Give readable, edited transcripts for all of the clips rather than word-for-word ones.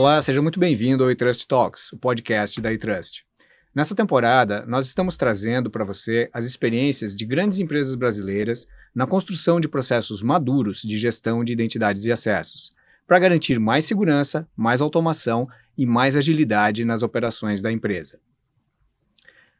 Olá, seja muito bem-vindo ao iTrust Talks, o podcast da iTrust. Nessa temporada, nós estamos trazendo para você as experiências de grandes empresas brasileiras na construção de processos maduros de gestão de identidades e acessos, para garantir mais segurança, mais automação e mais agilidade nas operações da empresa.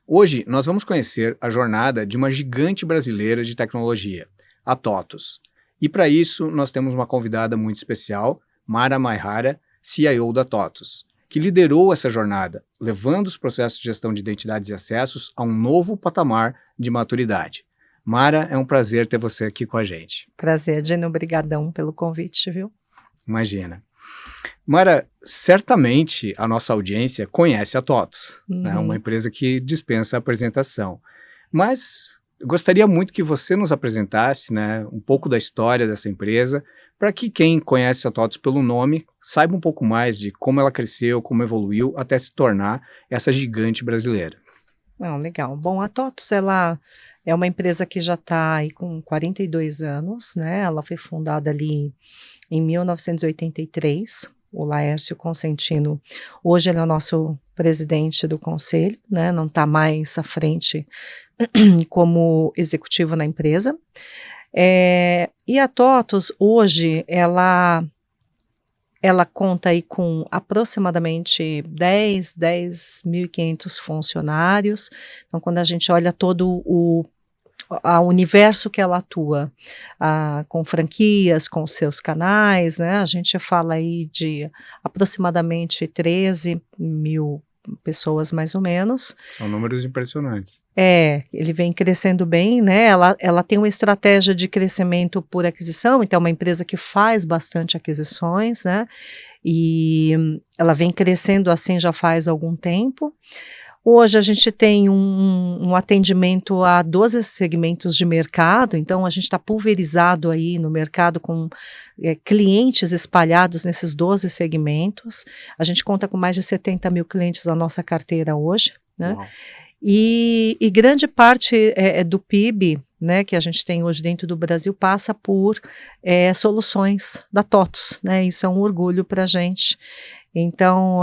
Hoje, nós vamos conhecer a jornada de uma gigante brasileira de tecnologia, a TOTVS. E para isso, nós temos uma convidada muito especial, Mara Maehara, CIO da TOTVS, que liderou essa jornada, levando os processos de gestão de identidades e acessos a um novo patamar de maturidade. Mara, é um prazer ter você aqui com a gente. Prazer, Gino, obrigadão pelo convite, viu? Imagina. Mara, certamente a nossa audiência conhece a TOTVS, né? Uma empresa que dispensa apresentação. Mas gostaria muito que você nos apresentasse, né, um pouco da história dessa empresa, para que quem conhece a TOTVS pelo nome saiba um pouco mais de como ela cresceu, como evoluiu, até se tornar essa gigante brasileira. Legal. Bom, a TOTVS, ela é uma empresa que já está aí com 42 anos, né? Ela foi fundada ali em 1983, o Laércio Consentino, hoje ele é o nosso presidente do conselho, né? Não está mais à frente como executivo na empresa. E a TOTVS hoje, ela conta aí com aproximadamente 10.500 funcionários. Então, quando a gente olha todo o universo que ela atua, com franquias, com seus canais, né, a gente fala aí de aproximadamente 13 mil pessoas, mais ou menos. São números impressionantes. Ele vem crescendo bem, né? Ela tem uma estratégia de crescimento por aquisição, então é uma empresa que faz bastante aquisições, né? E ela vem crescendo assim já faz algum tempo. Hoje a gente tem um atendimento a 12 segmentos de mercado, então a gente está pulverizado aí no mercado com clientes espalhados nesses 12 segmentos. A gente conta com mais de 70 mil clientes na nossa carteira hoje, né? Uau. E grande parte do PIB, né, que a gente tem hoje dentro do Brasil passa por soluções da TOTVS, né? Isso é um orgulho para a gente. Então,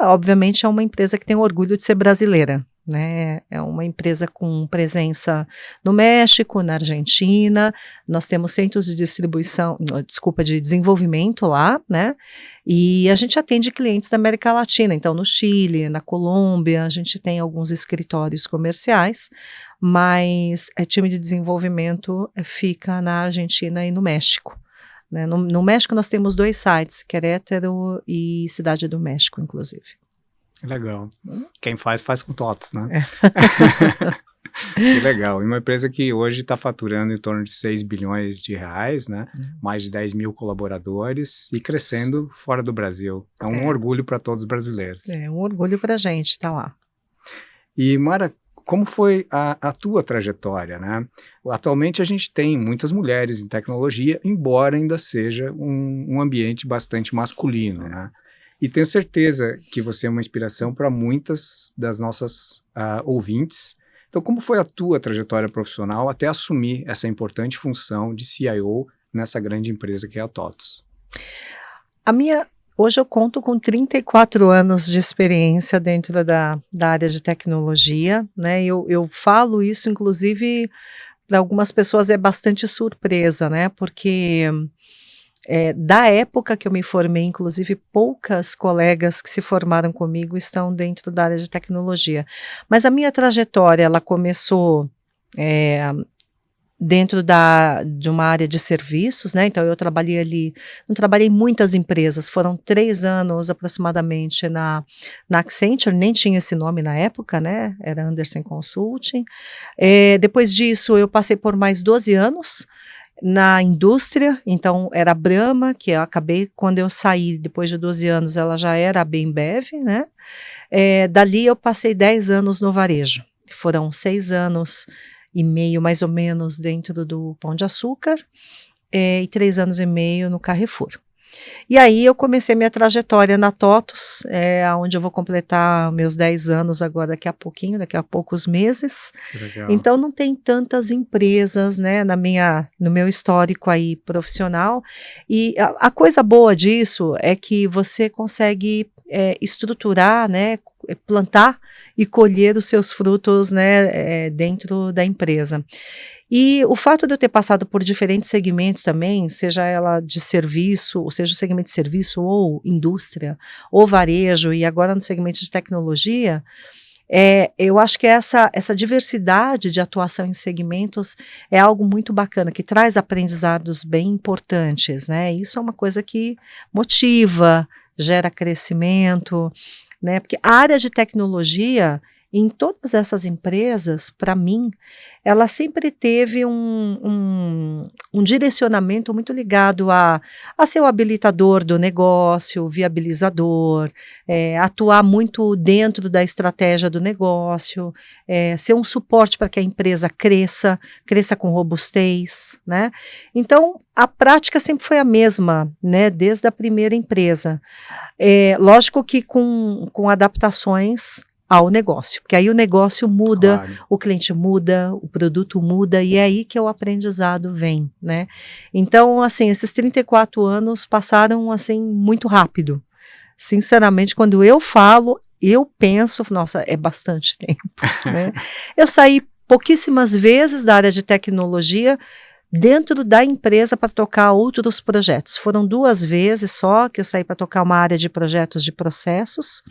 obviamente é uma empresa que tem orgulho de ser brasileira, né? É uma empresa com presença no México, na Argentina, nós temos centros de de desenvolvimento lá, né? E a gente atende clientes da América Latina, então no Chile, na Colômbia, a gente tem alguns escritórios comerciais, mas time de desenvolvimento fica na Argentina e no México. Né? No México nós temos 2 sites, Querétaro e Cidade do México, inclusive. Legal. Quem faz com TOTVS, né? Que legal. E uma empresa que hoje está faturando em torno de 6 bilhões de reais, né? Mais de 10 mil colaboradores e crescendo fora do Brasil. É um orgulho para todos os brasileiros. É um orgulho para a gente estar lá. E Mara, como foi a tua trajetória, né? Atualmente a gente tem muitas mulheres em tecnologia, embora ainda seja um ambiente bastante masculino, né? E tenho certeza que você é uma inspiração para muitas das nossas ouvintes. Então, como foi a tua trajetória profissional até assumir essa importante função de CIO nessa grande empresa que é a TOTVS? Hoje eu conto com 34 anos de experiência dentro da área de tecnologia, né? Eu falo isso, inclusive, para algumas pessoas é bastante surpresa, né? Porque da época que eu me formei, inclusive, poucas colegas que se formaram comigo estão dentro da área de tecnologia. Mas a minha trajetória, ela começou dentro de uma área de serviços, né? Então eu trabalhei ali, não trabalhei em muitas empresas, foram 3 anos aproximadamente na Accenture, nem tinha esse nome na época, né? Era Andersen Consulting. Depois disso eu passei por mais 12 anos na indústria, então era a Brahma, que eu acabei, quando eu saí, depois de 12 anos, ela já era a Bembev, né? Dali eu passei 10 anos no varejo, foram 6 anos e meio, mais ou menos, dentro do Pão de Açúcar, e 3 anos e meio no Carrefour. E aí eu comecei minha trajetória na TOTVS, onde eu vou completar meus 10 anos agora daqui a pouquinho, daqui a poucos meses. Legal. Então não tem tantas empresas, né, no meu histórico aí profissional. E a coisa boa disso é que você consegue estruturar, né, plantar e colher os seus frutos, né, dentro da empresa. E o fato de eu ter passado por diferentes segmentos também, seja ela de serviço, ou seja o segmento de serviço ou indústria, ou varejo, e agora no segmento de tecnologia, eu acho que essa diversidade de atuação em segmentos é algo muito bacana, que traz aprendizados bem importantes, né? Isso é uma coisa que motiva, gera crescimento, né? Porque a área de tecnologia, em todas essas empresas, para mim, ela sempre teve um direcionamento muito ligado a ser o habilitador do negócio, viabilizador, atuar muito dentro da estratégia do negócio, ser um suporte para que a empresa cresça com robustez, né? Então, a prática sempre foi a mesma, né? Desde a primeira empresa. Lógico que com adaptações ao negócio, porque aí o negócio muda, Claro. o cliente muda, o produto muda, e é aí que o aprendizado vem, né? Então, assim, esses 34 anos passaram, assim, muito rápido. Sinceramente, quando eu falo, eu penso, nossa, é bastante tempo, né? Eu saí pouquíssimas vezes da área de tecnologia dentro da empresa para tocar outros projetos. Foram 2 vezes só que eu saí para tocar uma área de projetos de processos,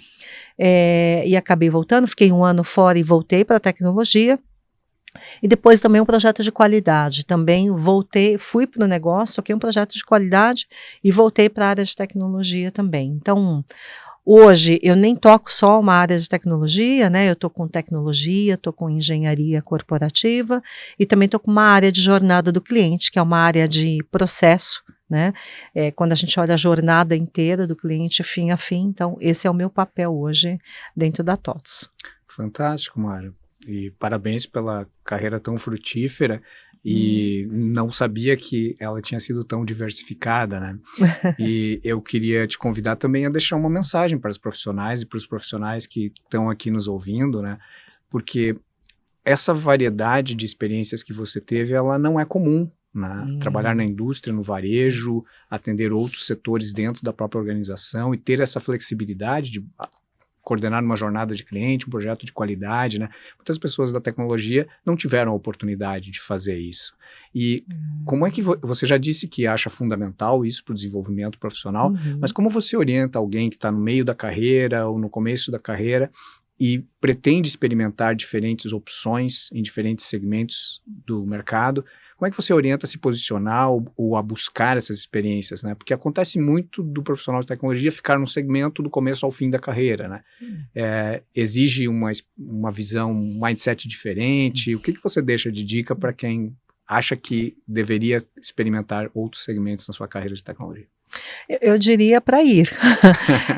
e acabei voltando, fiquei 1 ano fora e voltei para a tecnologia. E depois também um projeto de qualidade, também voltei, fui para o negócio, toquei um projeto de qualidade e voltei para a área de tecnologia também. Então, hoje eu nem toco só uma área de tecnologia, né? Eu estou com tecnologia, estou com engenharia corporativa e também estou com uma área de jornada do cliente, que é uma área de processo, né? Quando a gente olha a jornada inteira do cliente, fim a fim. Então, esse é o meu papel hoje dentro da TOTVS. Fantástico, Mário. E parabéns pela carreira tão frutífera. E não sabia que ela tinha sido tão diversificada, né? E eu queria te convidar também a deixar uma mensagem para os profissionais e para os profissionais que estão aqui nos ouvindo, né? Porque essa variedade de experiências que você teve, ela não é comum, né? Trabalhar na indústria, no varejo, atender outros setores dentro da própria organização e ter essa flexibilidade de coordenar uma jornada de cliente, um projeto de qualidade, né? Muitas pessoas da tecnologia não tiveram a oportunidade de fazer isso. E como é que você já disse que acha fundamental isso para o desenvolvimento profissional, mas como você orienta alguém que está no meio da carreira ou no começo da carreira e pretende experimentar diferentes opções em diferentes segmentos do mercado? Como é que você orienta a se posicionar ou a buscar essas experiências, né? Porque acontece muito do profissional de tecnologia ficar num segmento do começo ao fim da carreira, né? Exige uma visão, um mindset diferente. O que você deixa de dica para quem acha que deveria experimentar outros segmentos na sua carreira de tecnologia? Eu diria para ir,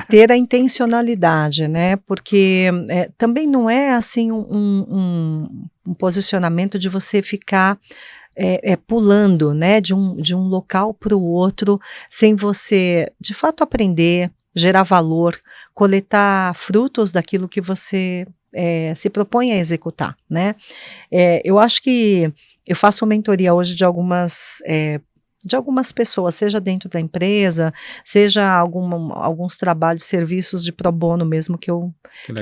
ter a intencionalidade, né? Porque também não é assim um posicionamento de você ficar pulando, né, de um local para o outro, sem você, de fato, aprender, gerar valor, coletar frutos daquilo que você se propõe a executar, né? Eu acho que eu faço mentoria hoje de algumas pessoas, seja dentro da empresa, seja alguns trabalhos, serviços de pro bono mesmo que eu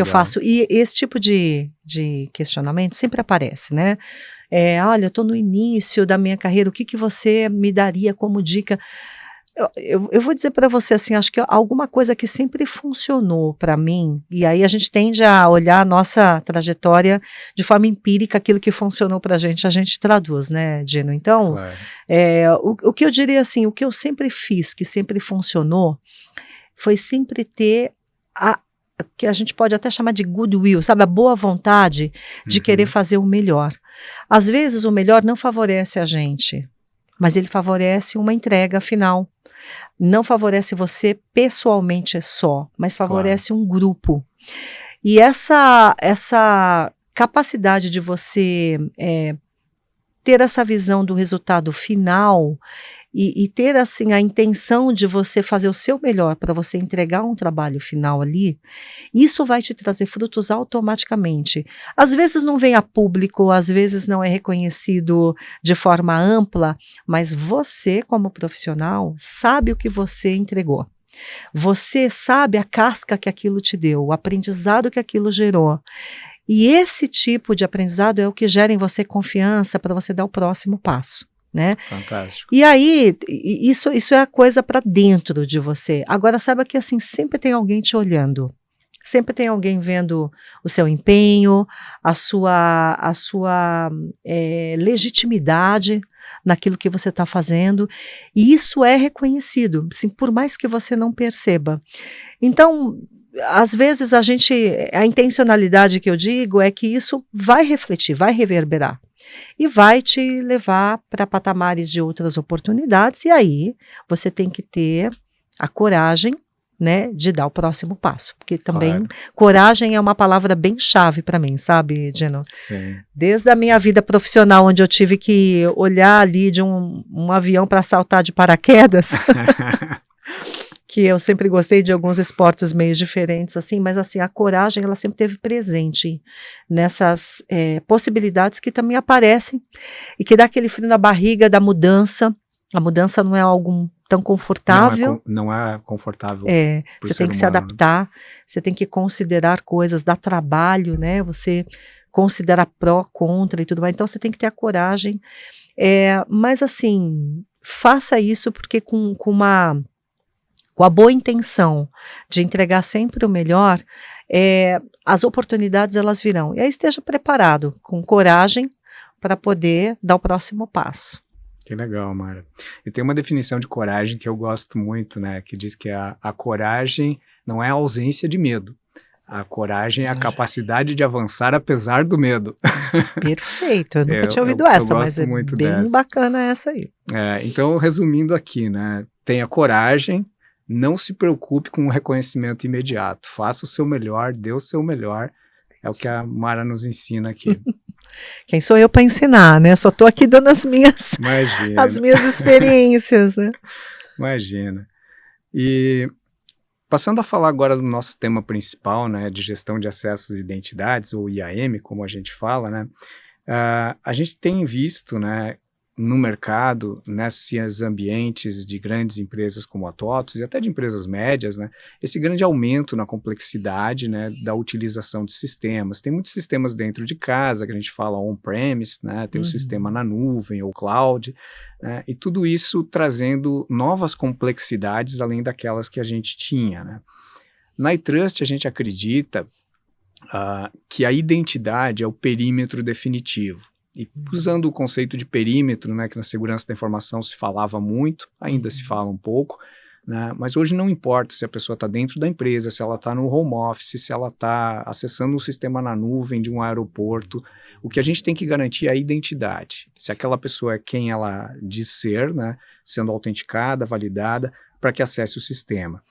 faço. E esse tipo de questionamento sempre aparece, né? Olha, eu estou no início da minha carreira, o que você me daria como dica? Eu vou dizer para você assim, acho que alguma coisa que sempre funcionou para mim, e aí a gente tende a olhar a nossa trajetória de forma empírica, aquilo que funcionou para a gente traduz, né, Dino? Então, claro. O que eu diria assim, o que eu sempre fiz, que sempre funcionou, foi sempre ter que a gente pode até chamar de goodwill, sabe, a boa vontade de querer fazer o melhor. Às vezes o melhor não favorece a gente, mas ele favorece uma entrega final. Não favorece você pessoalmente só, mas favorece um grupo. E essa capacidade de você ter essa visão do resultado final e ter assim a intenção de você fazer o seu melhor para você entregar um trabalho final ali, isso vai te trazer frutos automaticamente. Às vezes não vem a público, às vezes não é reconhecido de forma ampla, mas você, como profissional, sabe o que você entregou. Você sabe a casca que aquilo te deu, o aprendizado que aquilo gerou. E esse tipo de aprendizado é o que gera em você confiança para você dar o próximo passo, né? Fantástico. E aí, isso é a coisa para dentro de você. Agora, saiba que assim, sempre tem alguém te olhando. Sempre tem alguém vendo o seu empenho, a sua legitimidade naquilo que você está fazendo, e isso é reconhecido, assim, por mais que você não perceba. Então, às vezes a intencionalidade que eu digo é que isso vai refletir, vai reverberar, e vai te levar para patamares de outras oportunidades, e aí você tem que ter a coragem, né, de dar o próximo passo, porque também Claro. coragem é uma palavra bem chave para mim, sabe, Dino? Sim. Desde a minha vida profissional, onde eu tive que olhar ali de um avião para saltar de paraquedas, que eu sempre gostei de alguns esportes meio diferentes, assim, mas assim, a coragem, ela sempre esteve presente nessas possibilidades que também aparecem e que dá aquele frio na barriga da mudança. A mudança não é algo tão confortável. Não é confortável. Você tem que se adaptar, você tem que considerar coisas, dá trabalho, né? Você considera pró, contra e tudo mais. Então você tem que ter a coragem. Mas assim, faça isso porque com a boa intenção de entregar sempre o melhor, as oportunidades elas virão. E aí esteja preparado, com coragem, para poder dar o próximo passo. Que legal, Mara. E tem uma definição de coragem que eu gosto muito, né? Que diz que a coragem não é a ausência de medo. A coragem é a capacidade de avançar apesar do medo. Perfeito, eu nunca tinha ouvido essa, mas é muito bem dessa. bacana essa aí. Então, resumindo aqui, né? Tenha coragem, não se preocupe com o reconhecimento imediato. Faça o seu melhor, dê o seu melhor. É o que a Mara nos ensina aqui. Quem sou eu para ensinar, né? Só estou aqui dando as minhas experiências, né? Imagina. E passando a falar agora do nosso tema principal, né, de gestão de acessos e identidades, ou IAM, como a gente fala, né? A gente tem visto, né, no mercado, nesses ambientes de grandes empresas como a TOTVS e até de empresas médias, né, esse grande aumento na complexidade, né, da utilização de sistemas. Tem muitos sistemas dentro de casa, que a gente fala on-premise, né, tem o sistema na nuvem ou cloud, né, e tudo isso trazendo novas complexidades além daquelas que a gente tinha, né. Na iTrust, a gente acredita que a identidade é o perímetro definitivo. E usando o conceito de perímetro, né, que na segurança da informação se falava muito, ainda se fala um pouco, né, mas hoje não importa se a pessoa está dentro da empresa, se ela está no home office, se ela está acessando um sistema na nuvem de um aeroporto, o que a gente tem que garantir é a identidade. Se aquela pessoa é quem ela diz ser, né, sendo autenticada, validada, para que acesse o sistema.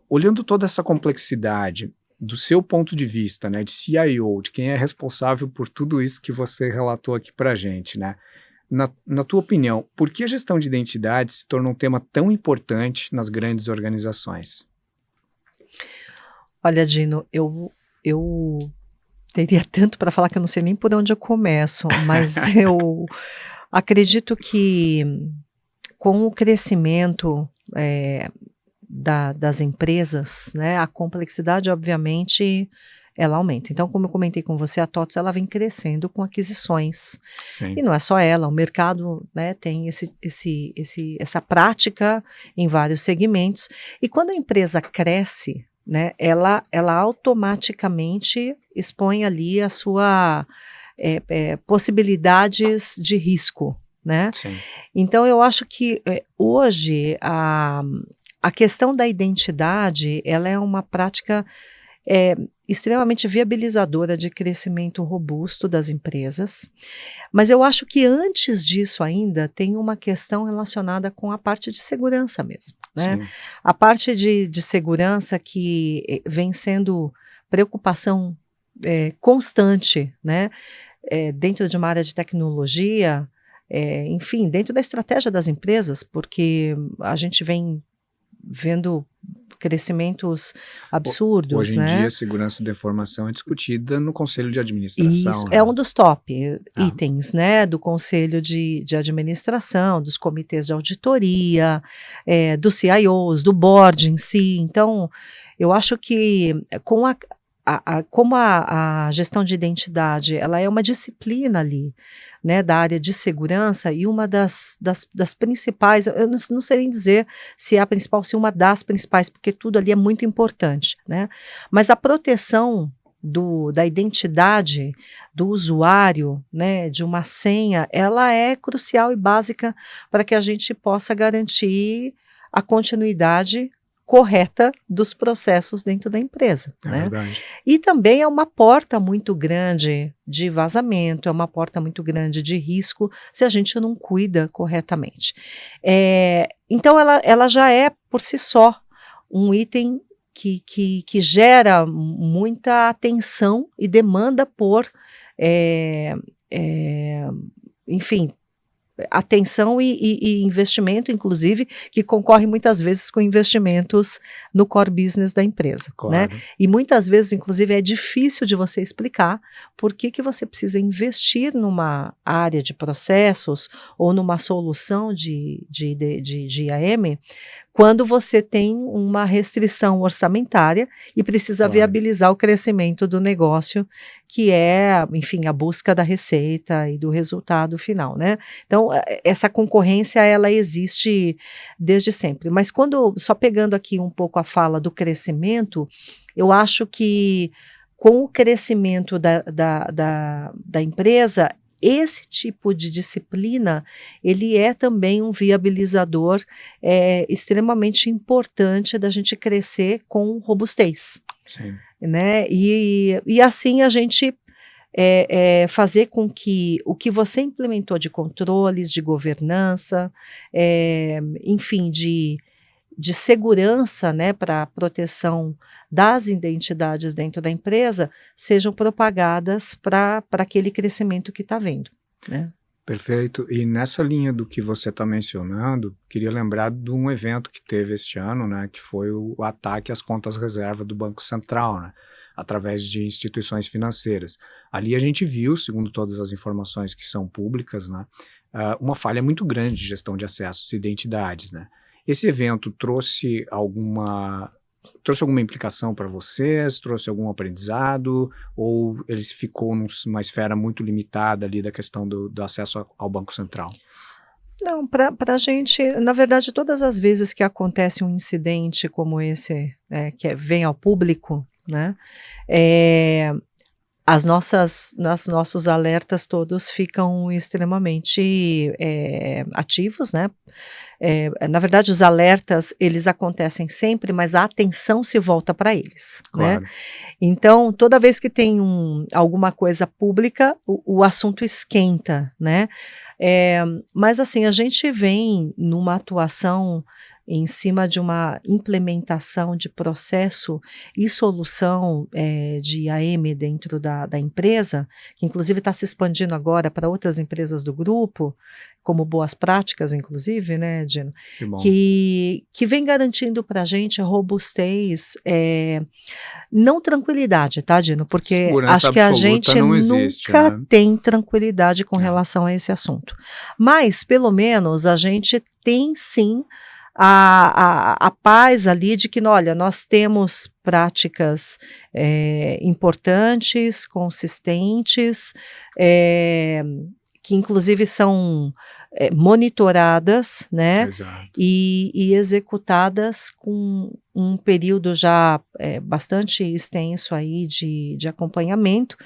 Olhando toda essa complexidade, do seu ponto de vista, né, de CIO, de quem é responsável por tudo isso que você relatou aqui para a gente, né, na tua opinião, por que a gestão de identidade se torna um tema tão importante nas grandes organizações? Olha, Dino, eu teria tanto para falar que eu não sei nem por onde eu começo, mas eu acredito que com o crescimento das empresas, né, a complexidade, obviamente, ela aumenta. Então, como eu comentei com você, a TOTVS ela vem crescendo com aquisições. Sim. E não é só ela, o mercado, né, tem essa prática em vários segmentos. E quando a empresa cresce, né, ela automaticamente expõe ali a sua possibilidades de risco, né? Sim. Então, eu acho que hoje a questão da identidade, ela é uma prática extremamente viabilizadora de crescimento robusto das empresas, mas eu acho que antes disso ainda tem uma questão relacionada com a parte de segurança mesmo, né? Sim. A parte de segurança que vem sendo preocupação constante, né? Dentro de uma área de tecnologia, enfim, dentro da estratégia das empresas, porque a gente vem vendo crescimentos absurdos, Hoje em né? dia, a segurança da informação é discutida no Conselho de Isso Administração, é né? um dos top Ah, itens, né, do conselho de administração, dos comitês de auditoria, dos CIOs, do board em si. Então, eu acho que com como a gestão de identidade, ela é uma disciplina ali, né, da área de segurança, e uma das principais, eu não sei nem dizer se é a principal, se uma das principais, porque tudo ali é muito importante, né, mas a proteção da identidade do usuário, né, de uma senha, ela é crucial e básica para que a gente possa garantir a continuidade correta dos processos dentro da empresa, é né? verdade. E também é uma porta muito grande de vazamento, é uma porta muito grande de risco se a gente não cuida corretamente. Então ela já é por si só um item que gera muita atenção e demanda por, eh, enfim, atenção e investimento, inclusive, que concorre muitas vezes com investimentos no core business da empresa, né? Claro. E muitas vezes, inclusive, é difícil de você explicar por que você precisa investir numa área de processos ou numa solução de IAM, quando você tem uma restrição orçamentária e precisa Claro. viabilizar o crescimento do negócio, que é, enfim, a busca da receita e do resultado final, né? Então, essa concorrência, ela existe desde sempre. Mas só pegando aqui um pouco a fala do crescimento, eu acho que com o crescimento da empresa, esse tipo de disciplina, ele é também um viabilizador extremamente importante da gente crescer com robustez, Sim. né? E assim a gente fazer com que o que você implementou de controles, de governança, enfim, de segurança, né, para a proteção das identidades dentro da empresa, sejam propagadas para aquele crescimento que está vendo, né? Perfeito. E nessa linha do que você está mencionando, queria lembrar de um evento que teve este ano, né, que foi o ataque às contas reserva do Banco Central, né, através de instituições financeiras. Ali a gente viu, segundo todas as informações que são públicas, né, uma falha muito grande de gestão de acessos e identidades, né. Esse evento trouxe alguma implicação para vocês? Trouxe algum aprendizado? Ou ele ficou numa esfera muito limitada ali da questão do acesso ao Banco Central? Não, para a gente, na verdade, todas as vezes que acontece um incidente como esse, vem ao público, né, nossos alertas todos ficam extremamente ativos, né? Na verdade, os alertas, eles acontecem sempre, mas a atenção se volta para eles, né? Claro. Então, toda vez que tem alguma coisa pública, o assunto esquenta, né? Mas assim, a gente vem numa atuação em cima de uma implementação de processo e solução de IAM dentro da empresa, que inclusive está se expandindo agora para outras empresas do grupo, como boas práticas, inclusive, né, Dino? Que bom. Que vem garantindo para a gente a robustez, não tranquilidade, tá, Dino? Porque Segurança acho que a absoluta gente não existe, nunca né? tem tranquilidade com relação a esse assunto. Mas, pelo menos, a gente tem sim a paz ali de que, olha, nós temos práticas importantes, consistentes, que inclusive são monitoradas, né? Exato. E executadas com um período já bastante extenso aí de acompanhamento,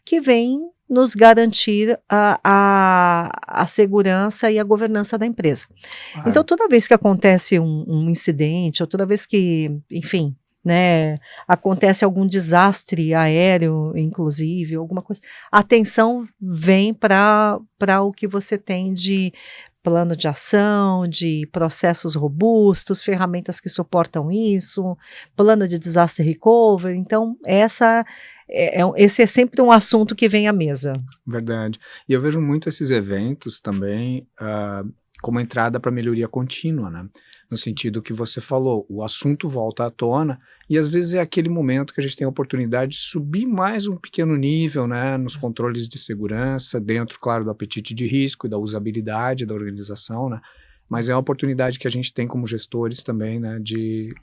que vem nos garantir a segurança e a governança da empresa. Claro. Então, toda vez que acontece um incidente, ou toda vez que, enfim, né, acontece algum desastre aéreo, inclusive, alguma coisa, a atenção vem para o que você tem de plano de ação, de processos robustos, ferramentas que suportam isso, plano de disaster recovery. Então, essa esse é sempre um assunto que vem à mesa. Verdade. E eu vejo muito esses eventos também como entrada para melhoria contínua, né? No sentido que você falou, o assunto volta à tona e às vezes é aquele momento que a gente tem a oportunidade de subir mais um pequeno nível, né, nos controles de segurança, dentro, claro, do apetite de risco e da usabilidade da organização, né? Mas é uma oportunidade que a gente tem como gestores também, né, de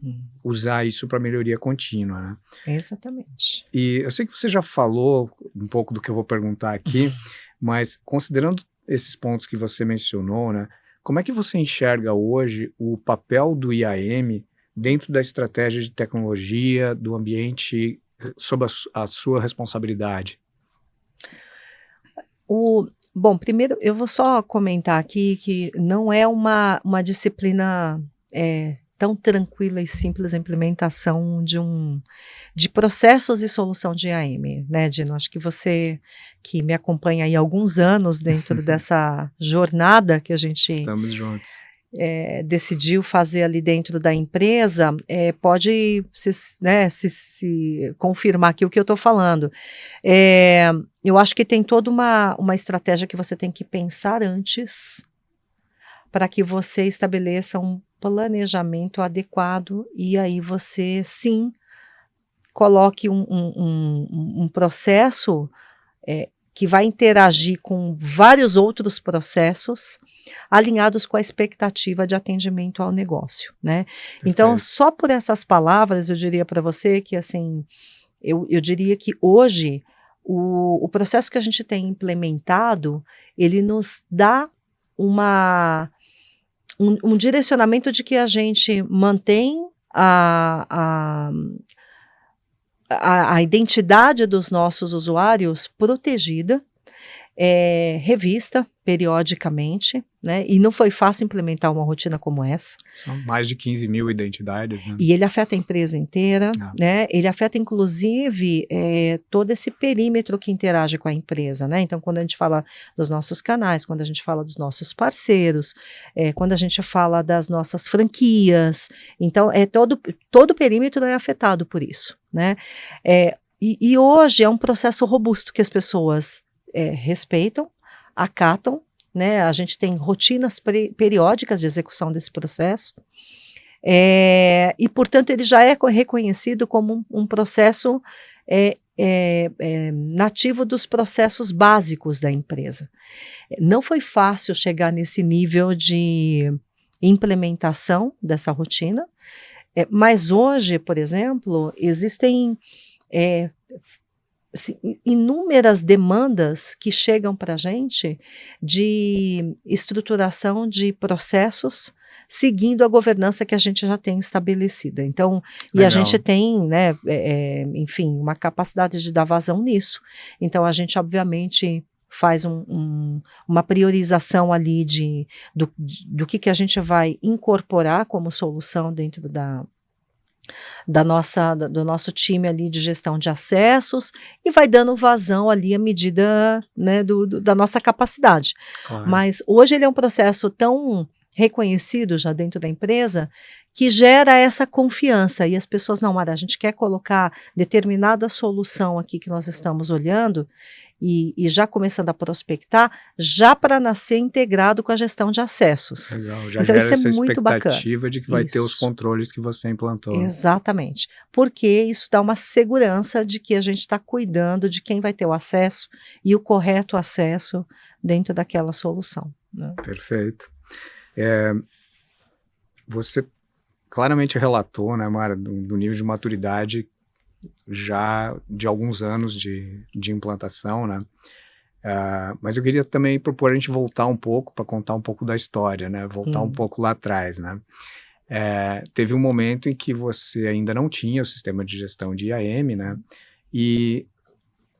usar isso para melhoria contínua, né? Exatamente. E eu sei que você já falou um pouco do que eu vou perguntar aqui, mas considerando esses pontos que você mencionou, né, como é que você enxerga hoje o papel do IAM dentro da estratégia de tecnologia do ambiente sob a sua responsabilidade? Bom, primeiro eu vou só comentar aqui que não é uma disciplina tão tranquila e simples a implementação de processos e solução de IAM, né, Dino? Acho que você que me acompanha aí há alguns anos dentro dessa jornada que a gente Estamos juntos. decidiu fazer ali dentro da empresa, pode se confirmar aqui o que eu estou falando. Eu acho que tem toda uma estratégia que você tem que pensar antes para que você estabeleça um planejamento adequado e aí você, sim, coloque um processo que vai interagir com vários outros processos alinhados com a expectativa de atendimento ao negócio, né? Então, Perfeito. só por essas palavras, eu diria para você que, assim, eu diria que hoje o processo que a gente tem implementado, ele nos dá um direcionamento de que a gente mantém a identidade dos nossos usuários protegida, revista periodicamente, né? E não foi fácil implementar uma rotina como essa. São mais de 15 mil identidades, né? E ele afeta a empresa inteira, Ah. né? Ele afeta, inclusive, todo esse perímetro que interage com a empresa, né? Então, quando a gente fala dos nossos canais, quando a gente fala dos nossos parceiros, quando a gente fala das nossas franquias, então, todo o perímetro é afetado por isso, né? E hoje é um processo robusto que as pessoas respeitam, acatam, né? A gente tem rotinas periódicas de execução desse processo, e, portanto, ele já é reconhecido como um processo nativo dos processos básicos da empresa. Não foi fácil chegar nesse nível de implementação dessa rotina, mas hoje, por exemplo, existem assim, inúmeras demandas que chegam para a gente de estruturação de processos seguindo a governança que a gente já tem estabelecida. Então, e a gente tem, né, enfim, uma capacidade de dar vazão nisso. Então, a gente, obviamente, faz uma priorização ali do que a gente vai incorporar como solução dentro do nosso time ali de gestão de acessos e vai dando vazão ali à medida, né, da nossa capacidade. Claro. Mas hoje ele é um processo tão reconhecido já dentro da empresa que gera essa confiança e as pessoas, não, Mara, a gente quer colocar determinada solução aqui que nós estamos olhando e já começando a prospectar, já para nascer integrado com a gestão de acessos. Legal, já então gera isso é essa muito bacana. expectativa de que vai ter os controles que você implantou. Exatamente, porque isso dá uma segurança de que a gente está cuidando de quem vai ter o acesso e o correto acesso dentro daquela solução, né? Perfeito. Você claramente relatou, né, Mara, do nível de maturidade já de alguns anos de implantação, né? Mas eu queria também propor a gente voltar um pouco para contar um pouco da história, né? Voltar um pouco lá atrás, né? Teve um momento em que você ainda não tinha o sistema de gestão de IAM, né? E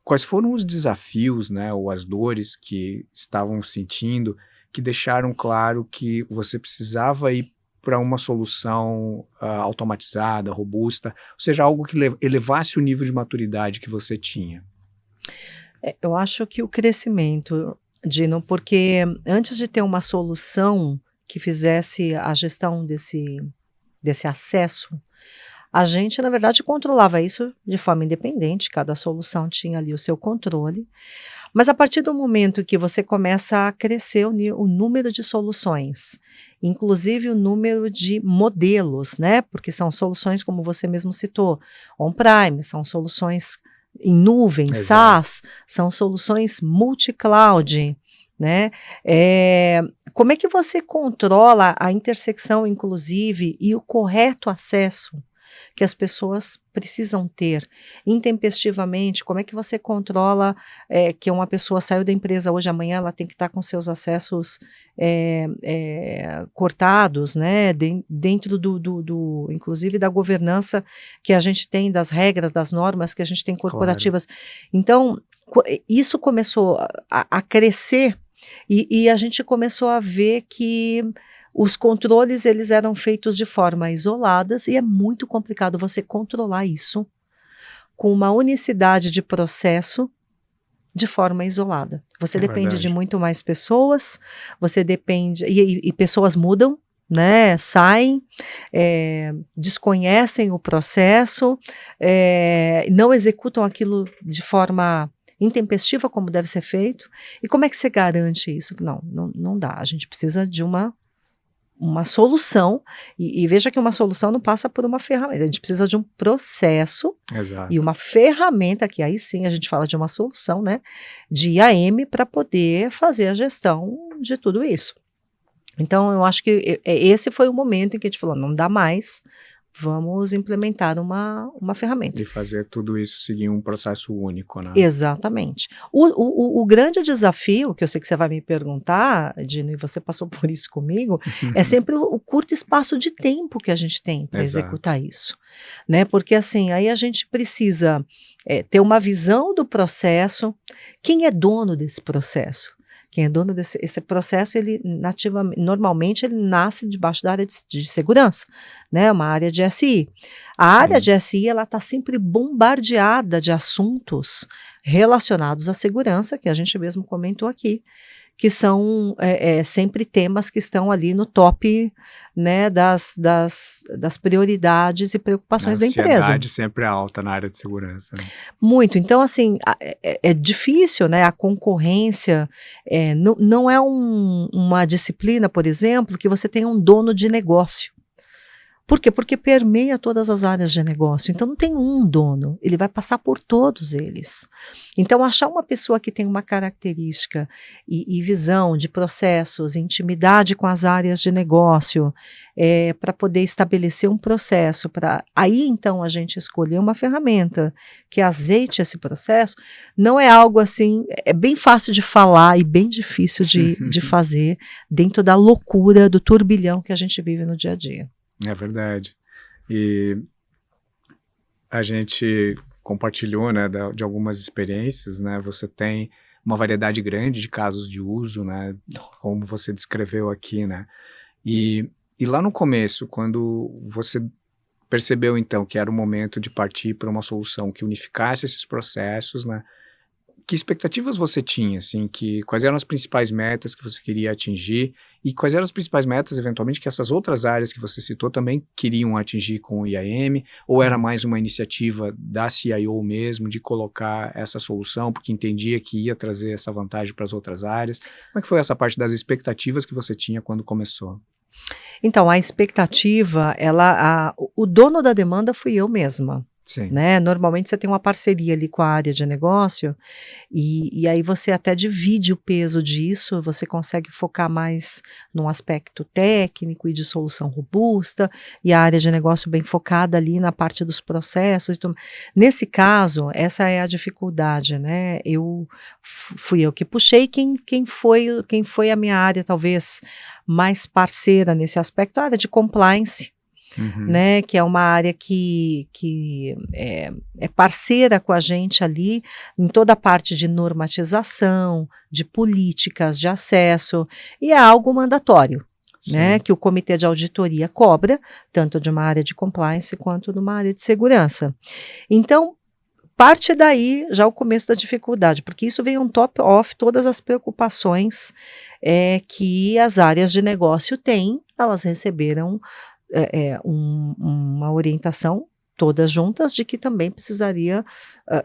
quais foram os desafios, né, ou as dores que estavam sentindo que deixaram claro que você precisava ir para uma solução automatizada, robusta, ou seja, algo que elevasse o nível de maturidade que você tinha? Eu acho que o crescimento, Dino, porque antes de ter uma solução que fizesse a gestão desse acesso, A gente, na verdade, controlava isso de forma independente, cada solução tinha ali o seu controle, mas a partir do momento que você começa a crescer o número de soluções, inclusive o número de modelos, né? Porque são soluções, como você mesmo citou, on-prime, são soluções em nuvem, Exato. SaaS, são soluções multi-cloud, né? Como é que você controla a intersecção, inclusive, e o correto acesso que as pessoas precisam ter intempestivamente? Como é que você controla que uma pessoa saiu da empresa hoje, amanhã ela tem que estar com seus acessos cortados, né? Dentro inclusive da governança que a gente tem, das regras, das normas que a gente tem Claro. corporativas. Então, isso começou a crescer e a gente começou a ver que os controles eles eram feitos de forma isoladas e é muito complicado você controlar isso com uma unicidade de processo de forma isolada. Você É depende de verdade. muito mais pessoas, você depende, e pessoas mudam, né, saem, desconhecem o processo, não executam aquilo de forma intempestiva como deve ser feito. E como é que você garante isso? Não dá, a gente precisa de uma solução, e veja que uma solução não passa por uma ferramenta, a gente precisa de um processo e Exato. uma ferramenta, que aí sim a gente fala de uma solução, né, de IAM para poder fazer a gestão de tudo isso. Então eu acho que esse foi o momento em que a gente falou, não dá mais, vamos implementar uma ferramenta. E fazer tudo isso seguir um processo único, né? Exatamente. O grande desafio, que eu sei que você vai me perguntar, Dino, e você passou por isso comigo, é sempre o curto espaço de tempo que a gente tem para Exato. executar isso, né? Porque assim, aí a gente precisa ter uma visão do processo, quem é dono desse processo? Quem é dono esse processo, ele normalmente ele nasce debaixo da área de segurança, né? Uma área de SI. A área Sim. de SI ela está sempre bombardeada de assuntos relacionados à segurança, que a gente mesmo comentou aqui, que são sempre temas que estão ali no top, né, das prioridades e A preocupações da empresa. ansiedade sempre é alta na área de segurança, né? Muito. Então, assim, é difícil, né? A concorrência não é uma disciplina, por exemplo, que você tem um dono de negócio. Por quê? Porque permeia todas as áreas de negócio. Então, não tem um dono, ele vai passar por todos eles. Então, achar uma pessoa que tem uma característica e visão de processos, intimidade com as áreas de negócio, para poder estabelecer um processo, para aí, então, a gente escolher uma ferramenta que azeite esse processo, não é algo assim, é bem fácil de falar e bem difícil de fazer dentro da loucura, do turbilhão que a gente vive no dia a dia. É verdade. E a gente compartilhou, né, de algumas experiências, né? Você tem uma variedade grande de casos de uso, né? Como você descreveu aqui, né? E lá no começo, quando você percebeu, então, que era o momento de partir para uma solução que unificasse esses processos, né? Que expectativas você tinha, assim, quais eram as principais metas que você queria atingir e quais eram as principais metas, eventualmente, que essas outras áreas que você citou também queriam atingir com o IAM, ou era mais uma iniciativa da CIO mesmo de colocar essa solução porque entendia que ia trazer essa vantagem para as outras áreas? Como é que foi essa parte das expectativas que você tinha quando começou? Então, a expectativa, o dono da demanda fui eu mesma. Sim, Né? Normalmente você tem uma parceria ali com a área de negócio e aí você até divide o peso disso, você consegue focar mais num aspecto técnico e de solução robusta, e a área de negócio bem focada ali na parte dos processos. Nesse caso, essa é a dificuldade, né? Fui eu que puxei, quem foi a minha área talvez mais parceira nesse aspecto, a área de compliance, uhum, né, que é uma área que é parceira com a gente ali em toda a parte de normatização, de políticas de acesso, e é algo mandatório, né, sim, que o comitê de auditoria cobra, tanto de uma área de compliance quanto de uma área de segurança. Então, parte daí já o começo da dificuldade, porque isso vem on top of todas as preocupações que as áreas de negócio têm, elas receberam uma orientação todas juntas, de que também precisaria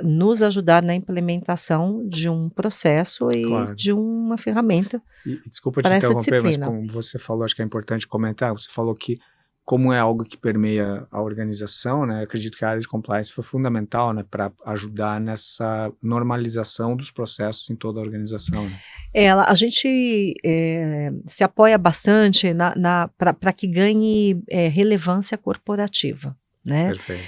nos ajudar na implementação de um processo e Claro. de uma ferramenta E desculpa te para essa interromper, mas disciplina. como você falou, acho que é importante comentar, você falou que como é algo que permeia a organização, né, acredito que a área de compliance foi fundamental, né, para ajudar nessa normalização dos processos em toda a organização, né? A gente se apoia bastante para que ganhe relevância corporativa, né? Perfeito.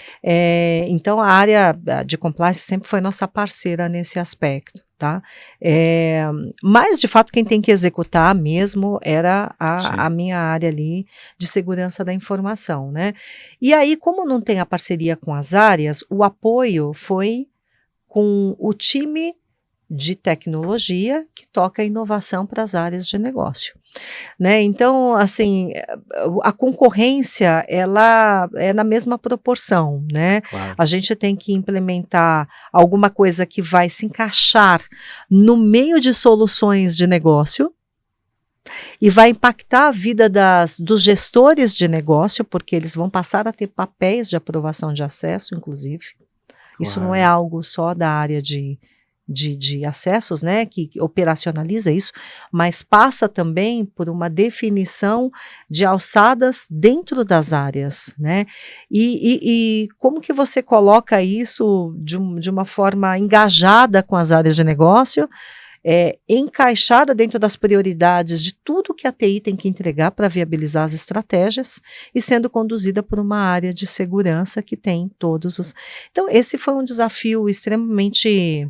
Então, a área de compliance sempre foi nossa parceira nesse aspecto, tá? Mas, de fato, quem tem que executar mesmo era a Sim. minha área ali de segurança da informação, né? E aí, como não tem a parceria com as áreas, o apoio foi com o time de tecnologia que toca a inovação para as áreas de negócio, né? Então, assim, a concorrência ela é na mesma proporção, né? Claro. A gente tem que implementar alguma coisa que vai se encaixar no meio de soluções de negócio e vai impactar a vida dos gestores de negócio, porque eles vão passar a ter papéis de aprovação de acesso, inclusive. Isso não é Claro. algo só da área de acessos, né, que operacionaliza isso, mas passa também por uma definição de alçadas dentro das áreas, né? E como que você coloca isso de uma forma engajada com as áreas de negócio, encaixada dentro das prioridades de tudo que a TI tem que entregar para viabilizar as estratégias e sendo conduzida por uma área de segurança que tem todos os... Então, esse foi um desafio extremamente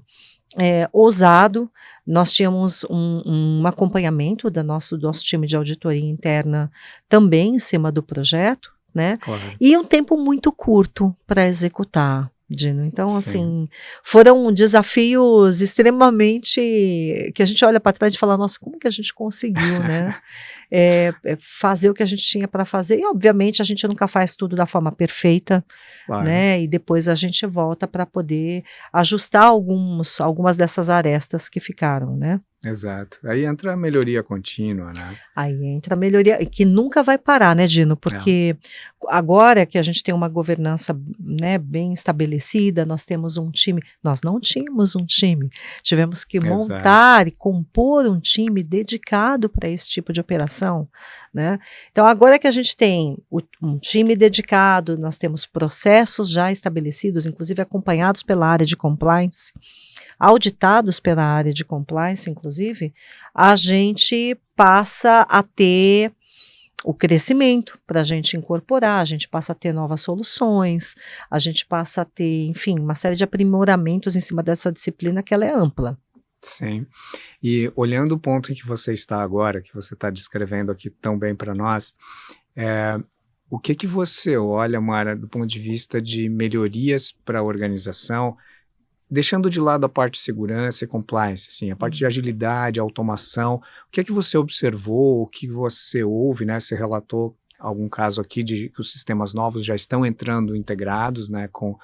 ousado. Nós tínhamos um acompanhamento do nosso time de auditoria interna também em cima do projeto, né? Claro. E um tempo muito curto para executar, Dino. Então, Sim. assim, foram desafios extremamente que a gente olha para trás e fala, nossa, como que a gente conseguiu, né? Fazer o que a gente tinha para fazer. E, obviamente, a gente nunca faz tudo da forma perfeita, Claro. né? E depois a gente volta para poder ajustar algumas dessas arestas que ficaram, né? Exato. Aí entra a melhoria contínua, né? Aí entra a melhoria, que nunca vai parar, né, Dino? Porque agora que a gente tem uma governança, né, bem estabelecida, nós temos um time, nós não tínhamos um time, tivemos que montar e compor um time dedicado para esse tipo de operação, né? Então, agora que a gente tem um time dedicado, nós temos processos já estabelecidos, inclusive acompanhados pela área de compliance, auditados pela área de compliance, inclusive, a gente passa a ter o crescimento para a gente incorporar, a gente passa a ter novas soluções, a gente passa a ter, enfim, uma série de aprimoramentos em cima dessa disciplina que ela é ampla. Sim. E olhando o ponto em que você está agora, que você está descrevendo aqui tão bem para nós, o que você olha, Mara, do ponto de vista de melhorias para a organização, deixando de lado a parte de segurança e compliance, assim, a parte de agilidade, automação, o que você observou, o que você ouve, né? Você relatou algum caso aqui de que os sistemas novos já estão entrando integrados, né, com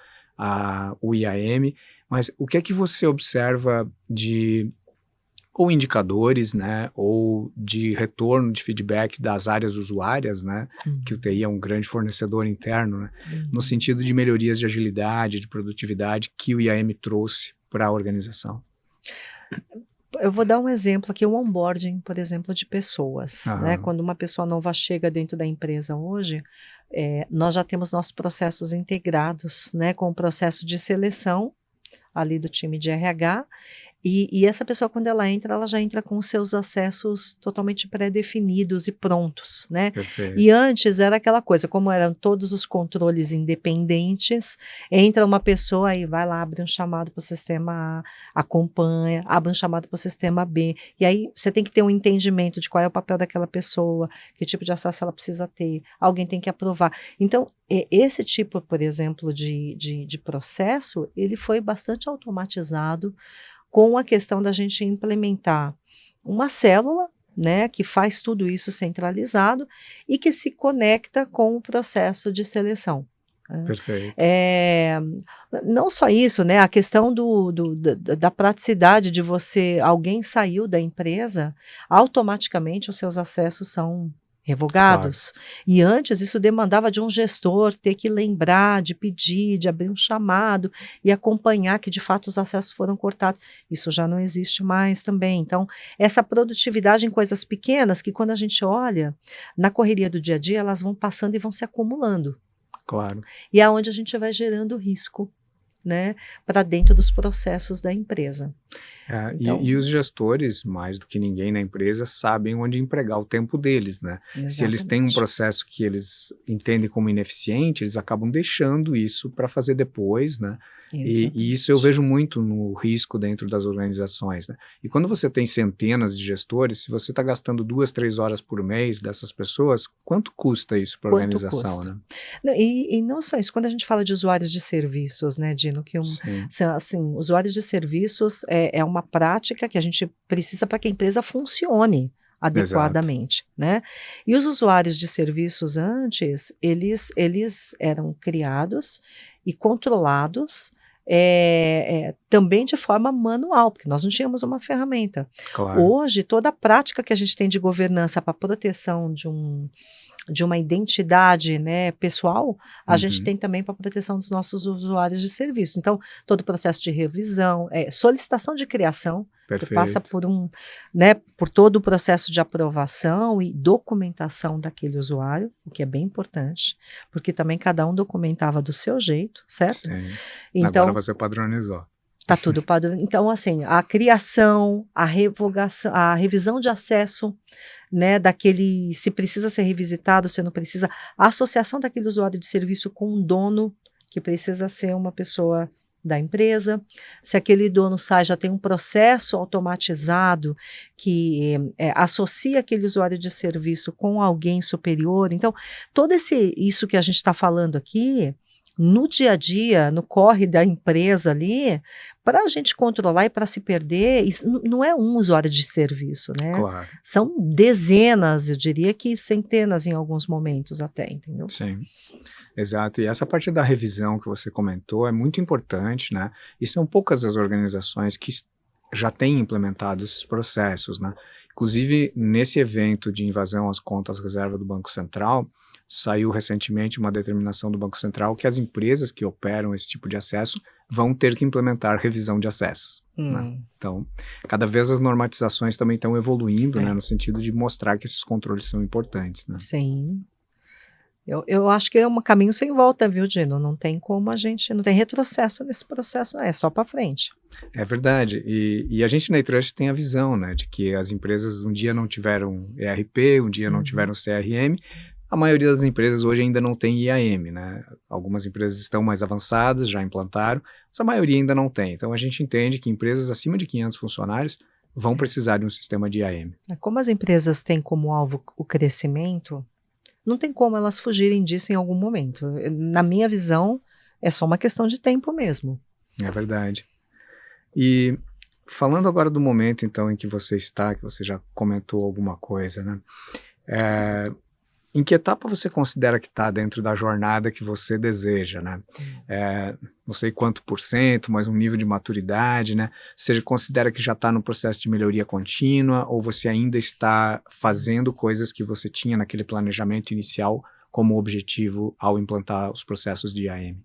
o IAM, mas o que você observa de ou indicadores, né, ou de retorno de feedback das áreas usuárias, né, que o TI é um grande fornecedor interno, né, no sentido de melhorias de agilidade, de produtividade que o IAM trouxe para a organização? Eu vou dar um exemplo aqui, o onboarding, por exemplo, de pessoas, né? Quando uma pessoa nova chega dentro da empresa hoje, nós já temos nossos processos integrados, né, com o processo de seleção ali do time de RH, e essa pessoa, quando ela já entra com os seus acessos totalmente pré-definidos e prontos, né? Perfeito. E antes era aquela coisa, como eram todos os controles independentes, entra uma pessoa e vai lá, abre um chamado para o sistema A, acompanha, abre um chamado para o sistema B, e aí você tem que ter um entendimento de qual é o papel daquela pessoa, que tipo de acesso ela precisa ter, alguém tem que aprovar. Então, esse tipo, por exemplo, de processo, ele foi bastante automatizado com a questão da gente implementar uma célula, né, que faz tudo isso centralizado e que se conecta com o processo de seleção. Perfeito. Não só isso, né, a questão da praticidade de alguém saiu da empresa, automaticamente os seus acessos são revogados. E antes isso demandava de um gestor ter que lembrar, de pedir, de abrir um chamado e acompanhar que de fato os acessos foram cortados. Isso já não existe mais também. Então, essa produtividade em coisas pequenas que quando a gente olha, na correria do dia a dia, elas vão passando e vão se acumulando. Claro. E é onde a gente vai gerando risco, né, para dentro dos processos da empresa. Então, e os gestores, mais do que ninguém na empresa, sabem onde empregar o tempo deles, né? Exatamente. Se eles têm um processo que eles entendem como ineficiente, eles acabam deixando isso para fazer depois, né? E isso eu vejo muito no risco dentro das organizações, né? E quando você tem centenas de gestores, se você está gastando 2, 3 horas por mês dessas pessoas, quanto custa isso para a organização, custa? Né? Não, e não só isso, quando a gente fala de usuários de serviços, né, Dino, que assim, usuários de serviços é uma prática que a gente precisa para que a empresa funcione adequadamente, né? E os usuários de serviços antes, eles eram criados e controlados também de forma manual, porque nós não tínhamos uma ferramenta. Claro. Hoje, toda a prática que a gente tem de governança para proteção de uma identidade, né, pessoal, a gente tem também para proteção dos nossos usuários de serviço. Então, todo o processo de revisão, solicitação de criação, que passa por por todo o processo de aprovação e documentação daquele usuário, o que é bem importante, porque também cada um documentava do seu jeito, certo? Sim. Então, agora você padronizou. Tá tudo padrão. Então, assim, a criação, a revogação, a revisão de acesso, né, daquele, se precisa ser revisitado, se não precisa, a associação daquele usuário de serviço com um dono, que precisa ser uma pessoa da empresa, se aquele dono sai, já tem um processo automatizado que associa aquele usuário de serviço com alguém superior. Então, todo isso que a gente está falando aqui, no dia a dia, no corre da empresa ali, para a gente controlar e para se perder, isso não é um usuário de serviço, né? Claro. São dezenas, eu diria que centenas em alguns momentos até, entendeu? Sim, exato. E essa parte da revisão que você comentou é muito importante, né? E são poucas as organizações que já têm implementado esses processos, né? Inclusive, nesse evento de invasão às contas reserva do Banco Central, saiu recentemente uma determinação do Banco Central que as empresas que operam esse tipo de acesso vão ter que implementar revisão de acessos. Né? Então, cada vez as normatizações também estão evoluindo, né, no sentido de mostrar que esses controles são importantes. Né? Sim. Eu acho que é um caminho sem volta, viu, Dino? Não tem como não tem retrocesso nesse processo, é só para frente. É verdade, e a gente na iTrust tem a visão, né, de que as empresas um dia não tiveram ERP, um dia não tiveram CRM. A maioria das empresas hoje ainda não tem IAM, né? Algumas empresas estão mais avançadas, já implantaram, mas a maioria ainda não tem. Então, a gente entende que empresas acima de 500 funcionários vão precisar de um sistema de IAM. Como as empresas têm como alvo o crescimento, não tem como elas fugirem disso em algum momento. Na minha visão, é só uma questão de tempo mesmo. É verdade. E falando agora do momento, então, em que você está, que você já comentou alguma coisa, né? Em que etapa você considera que está dentro da jornada que você deseja, né? Não sei quanto por cento, mas um nível de maturidade, né? Você considera que já está no processo de melhoria contínua ou você ainda está fazendo coisas que você tinha naquele planejamento inicial como objetivo ao implantar os processos de IAM?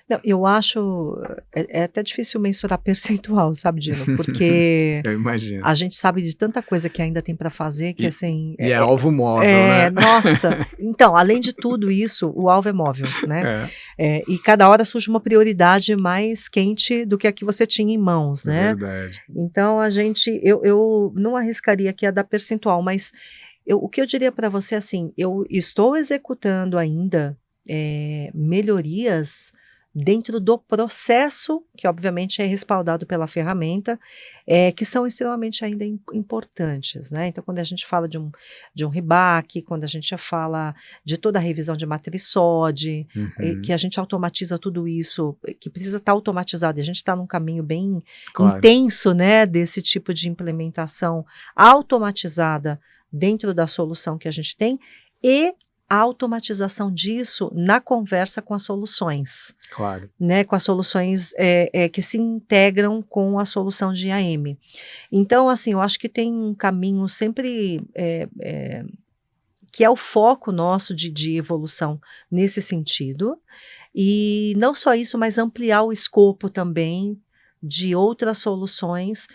Não, eu acho, é até difícil mensurar percentual, sabe, Dino? Porque eu imagino. A gente sabe de tanta coisa que ainda tem para fazer, que assim... E é alvo móvel, né? Nossa, então, além de tudo isso, o alvo é móvel, né? E cada hora surge uma prioridade mais quente do que a que você tinha em mãos, né? É verdade. Então, eu não arriscaria aqui a dar percentual, mas o que eu diria para você, assim, eu estou executando ainda melhorias dentro do processo, que obviamente é respaldado pela ferramenta, que são extremamente ainda importantes, né? Então, quando a gente fala de um rebaque, quando a gente fala de toda a revisão de matriz SOD, que a gente automatiza tudo isso, que precisa estar automatizado, e a gente está num caminho bem intenso, né, desse tipo de implementação automatizada dentro da solução que a gente tem, e a automatização disso na conversa com as soluções. Claro. Né, com as soluções que se integram com a solução de IAM. Então, assim, eu acho que tem um caminho sempre que é o foco nosso de evolução nesse sentido. E não só isso, mas ampliar o escopo também de outras soluções,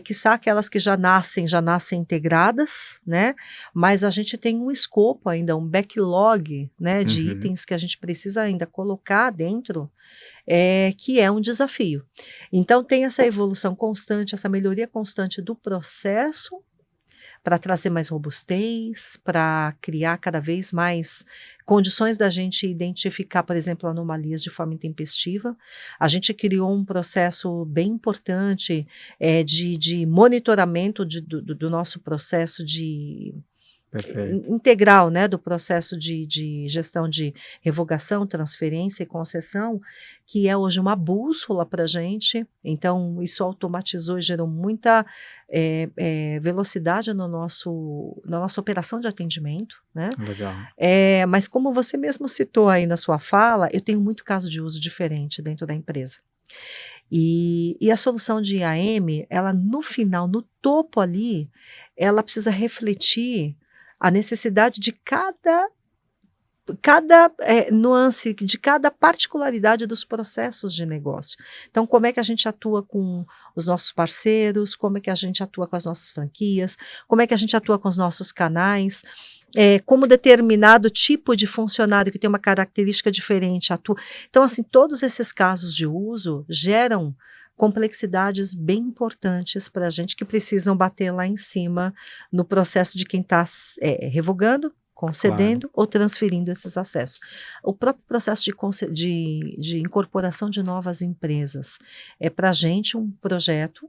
quiçá aquelas que já nascem integradas, né? Mas a gente tem um escopo ainda, um backlog, né, de itens que a gente precisa ainda colocar dentro, que é um desafio. Então tem essa evolução constante, essa melhoria constante do processo, para trazer mais robustez, para criar cada vez mais condições da gente identificar, por exemplo, anomalias de forma intempestiva. A gente criou um processo bem importante de monitoramento do nosso processo integral, né, do processo de gestão de revogação, transferência e concessão, que é hoje uma bússola para a gente. Então, isso automatizou e gerou muita velocidade na nossa operação de atendimento, né? Legal. Mas como você mesmo citou aí na sua fala, eu tenho muito caso de uso diferente dentro da empresa. E a solução de IAM, ela no final, no topo ali, ela precisa refletir a necessidade de cada nuance, de cada particularidade dos processos de negócio. Então, como é que a gente atua com os nossos parceiros, como é que a gente atua com as nossas franquias, como é que a gente atua com os nossos canais, como determinado tipo de funcionário que tem uma característica diferente atua. Então, assim, todos esses casos de uso geram complexidades bem importantes para a gente que precisam bater lá em cima no processo de quem está revogando, concedendo ou transferindo esses acessos. O próprio processo de incorporação de novas empresas é para a gente um projeto,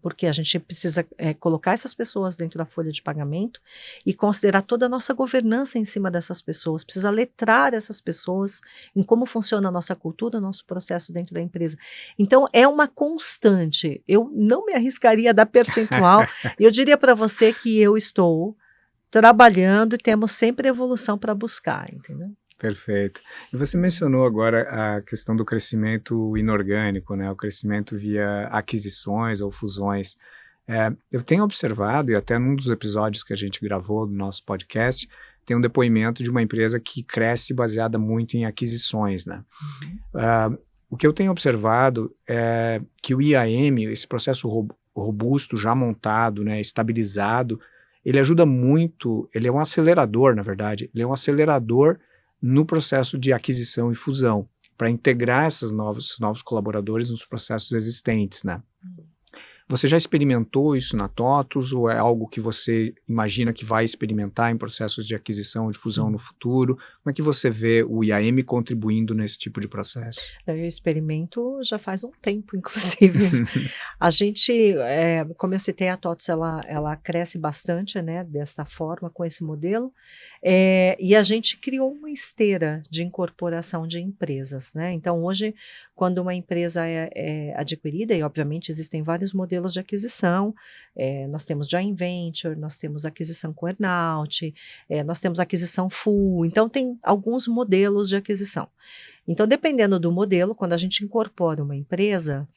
porque a gente precisa colocar essas pessoas dentro da folha de pagamento e considerar toda a nossa governança em cima dessas pessoas, precisa letrar essas pessoas em como funciona a nossa cultura, o nosso processo dentro da empresa. Então, é uma constante. Eu não me arriscaria a dar percentual, eu diria para você que eu estou trabalhando e temos sempre evolução para buscar, entendeu? Perfeito. E você mencionou agora a questão do crescimento inorgânico, né? O crescimento via aquisições ou fusões. Eu tenho observado, e até num dos episódios que a gente gravou do nosso podcast, tem um depoimento de uma empresa que cresce baseada muito em aquisições, né? O que eu tenho observado é que o IAM, esse processo robusto, já montado, né, estabilizado, ele ajuda muito, ele é um acelerador, na verdade, ele é um acelerador no processo de aquisição e fusão, para integrar esses novos colaboradores nos processos existentes, né? Você já experimentou isso na TOTVS ou é algo que você imagina que vai experimentar em processos de aquisição, de fusão no futuro? Como é que você vê o IAM contribuindo nesse tipo de processo? Eu experimento já faz um tempo, inclusive. A gente, como eu citei, a TOTVS ela cresce bastante, né, desta forma, com esse modelo, e a gente criou uma esteira de incorporação de empresas, né? Então, hoje, quando uma empresa é adquirida, e obviamente existem vários modelos de aquisição, nós temos joint venture, nós temos aquisição com earn-out, nós temos aquisição full, então tem alguns modelos de aquisição. Então, dependendo do modelo, quando a gente incorpora uma empresa,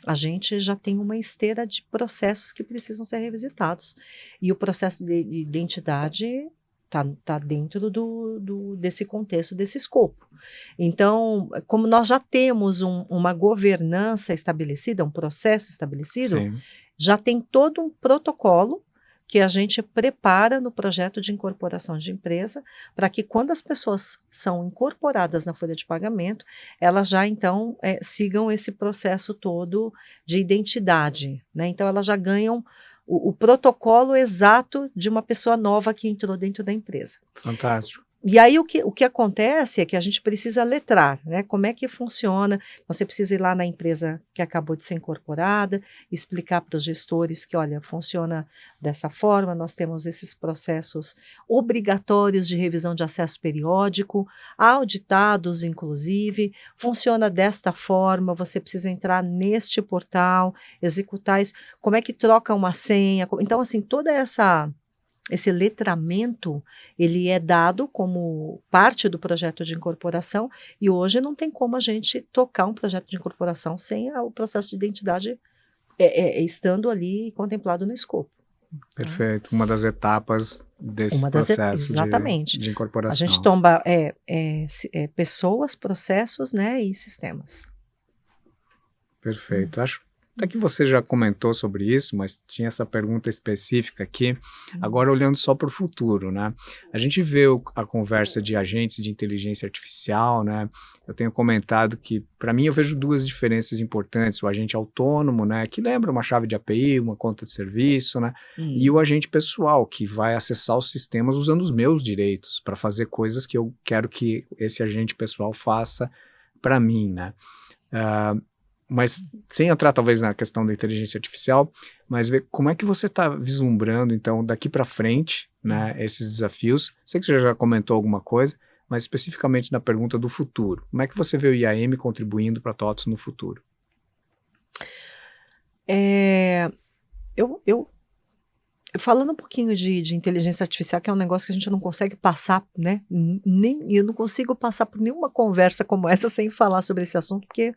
a gente já tem uma esteira de processos que precisam ser revisitados. E o processo de identidade está dentro desse contexto, desse escopo. Então, como nós já temos uma governança estabelecida, um processo estabelecido, Sim. já tem todo um protocolo que a gente prepara no projeto de incorporação de empresa, para que quando as pessoas são incorporadas na folha de pagamento, elas já então sigam esse processo todo de identidade, né? Então elas já ganham o protocolo exato de uma pessoa nova que entrou dentro da empresa. Fantástico. E aí o que acontece é que a gente precisa letrar, né? Como é que funciona? Você precisa ir lá na empresa que acabou de ser incorporada, explicar para os gestores que, olha, funciona dessa forma, nós temos esses processos obrigatórios de revisão de acesso periódico, auditados inclusive, funciona desta forma, você precisa entrar neste portal, executar isso, como é que troca uma senha? Então, assim, toda esse letramento, ele é dado como parte do projeto de incorporação e hoje não tem como a gente tocar um projeto de incorporação sem o processo de identidade estando ali contemplado no escopo. Perfeito. Uma das etapas desse processo exatamente. de incorporação. A gente tomba pessoas, processos, né, e sistemas. Perfeito. Acho até que você já comentou sobre isso, mas tinha essa pergunta específica aqui. Agora, olhando só para o futuro, né? A gente vê a conversa de agentes de inteligência artificial, né? Eu tenho comentado que, para mim, eu vejo duas diferenças importantes. O agente autônomo, né? Que lembra uma chave de API, uma conta de serviço, né? E o agente pessoal, que vai acessar os sistemas usando os meus direitos para fazer coisas que eu quero que esse agente pessoal faça para mim, né? Mas sem entrar talvez na questão da inteligência artificial, mas ver como é que você está vislumbrando, então, daqui para frente, né, esses desafios. Sei que você já comentou alguma coisa, mas especificamente na pergunta do futuro. Como é que você vê o IAM contribuindo para a TOTVS no futuro? Falando um pouquinho de inteligência artificial, que é um negócio que a gente não consegue passar, né? Eu não consigo passar por nenhuma conversa como essa sem falar sobre esse assunto, porque